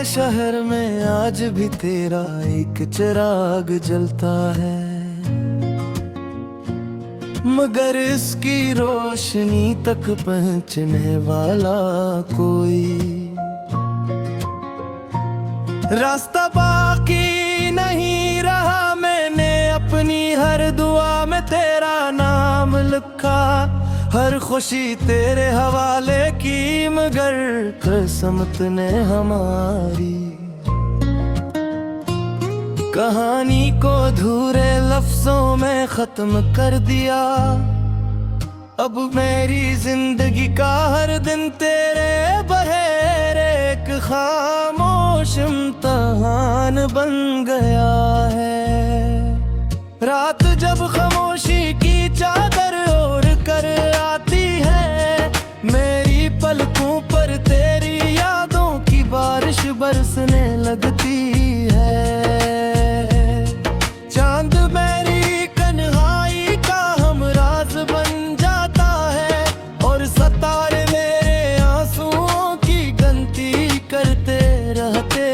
शहर में आज भी तेरा एक चिराग जलता है, मगर इसकी रोशनी तक पहुंचने वाला कोई रास्ता बाकी नहीं रहा। मैंने अपनी हर दुआ में तेरा नाम लिखा, हर खुशी तेरे हवाले की, मगर किस्मत ने हमारी कहानी को अधूरे लफ्जों में खत्म कर दिया। अब मेरी जिंदगी का हर दिन तेरे बगैर एक खामोश इम्तिहान बन गया है। रात जब खामोशी की चादर ओढ़ कर आती है, मेरी पलकों पर तेरी यादों की बारिश बरसने लगती है। चांद मेरी कन्हाई का हमराज बन जाता है, और सितारे मेरे आंसुओं की गिनती करते रहते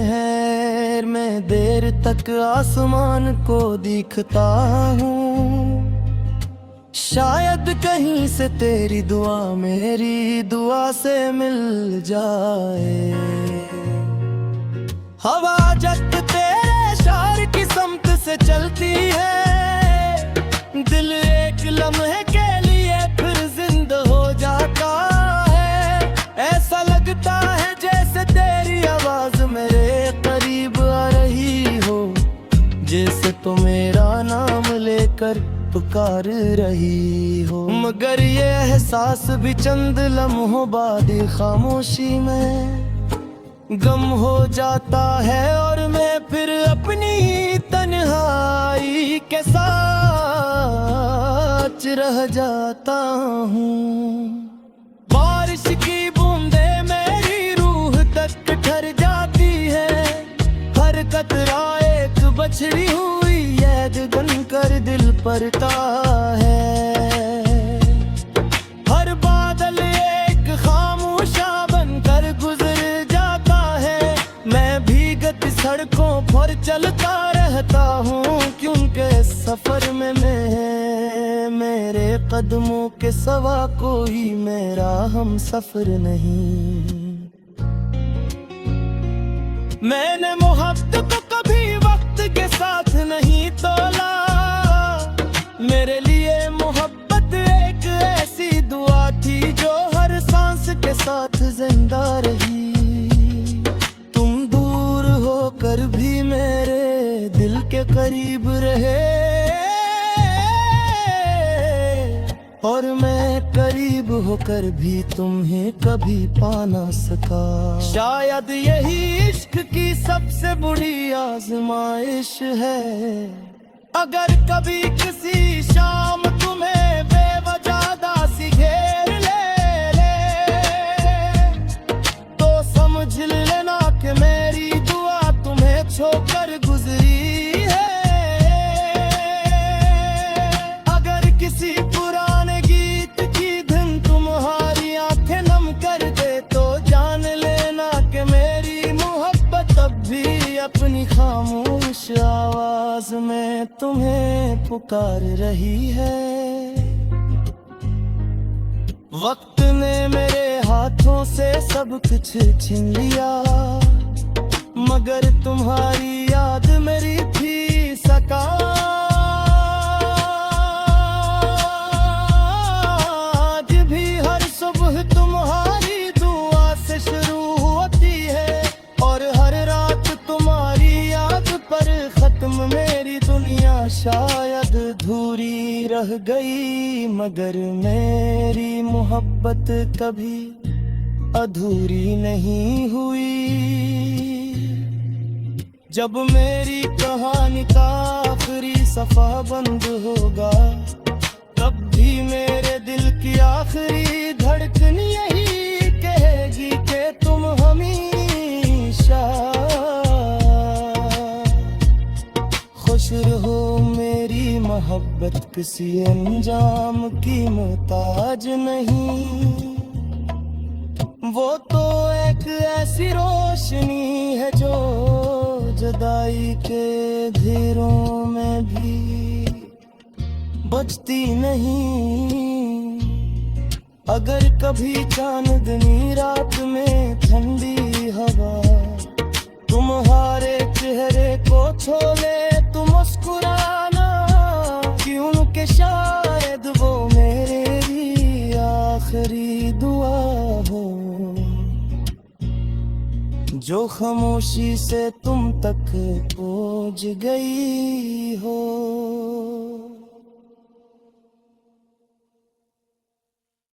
हैं। मैं देर तक आसमान को देखता हूँ, शायद कहीं से तेरी दुआ मेरी दुआ से मिल जाए। हवा जब तेरे शार की समत से चलती है, दिल एक लम्हे के लिए फिर जिंदा हो जाता है। ऐसा लगता है जैसे तेरी आवाज मेरे करीब आ रही हो, जैसे तो मेरा नाम लेकर पुकार रही हो। मगर ये एहसास भी चंद लम्हों बाद खामोशी में गम हो जाता है, और मैं फिर अपनी तन्हाई के साथ रह जाता हूँ। बारिश की बूंदे मेरी रूह तक ठहर जाती है, हर कतरा एक बछड़ी हुई याद बनकर दिल पड़ता है। हर बादल एक खामोशा बनकर गुजर जाता है, मैं भीगत सड़कों पर चलता रहता हूँ, क्योंकि सफर में मेरे कदमों के सवा कोई मेरा हम सफर नहीं। मैंने मोहब्बत को कभी वक्त के साथ नहीं तोला, मेरे लिए मोहब्बत एक ऐसी दुआ थी जो हर सांस के साथ जिंदा रही। तुम दूर होकर भी मेरे दिल के करीब रहे, और मैं करीब होकर भी तुम्हें कभी पा ना सका। शायद यही इश्क की सबसे बुरी आजमाइश है। अगर कभी किसी शाम तुम्हें बेवजह दासी घेर ले, तो समझ लेना कि मेरी दुआ तुम्हें छोकर गुजरी है। अगर किसी पुराने गीत की धुन तुम्हारी आंखें नम कर दे, तो जान लेना कि मेरी मोहब्बत अब भी अपनी खामोश आवाज में तुम्हें पुकार रही है। वक्त ने मेरे हाथों से सब कुछ छीन लिया, मगर तुम्हारी याद मेरी थी सका। आज भी हर सुबह तुम्हारी दुआ से शुरू होती है, और हर रात तुम्हारी याद पर खत्म मेरी दुनिया शायद अधूरी रह गई, मगर मेरी मोहब्बत कभी अधूरी नहीं हुई। जब मेरी कहानी का आखिरी सफा बंद होगा, तब भी मेरे दिल की आखिरी धड़कन यही कहेगी कि तुम हमेशा खुश रहो। मेरी मोहब्बत किसी अंजाम की मोहताज नहीं, वो तो एक एक ऐसी रोशनी है जो जुदाई के घेरों में भी बचती नहीं। अगर कभी चांदनी रात में ठंडी हवा तुम्हारे चेहरे को छोले तो मुस्कुराना, क्योंकि शायद वो मेरे लिए आखिरी दुआ हो जो खामोशी से तुम तक पहुंच गई हो।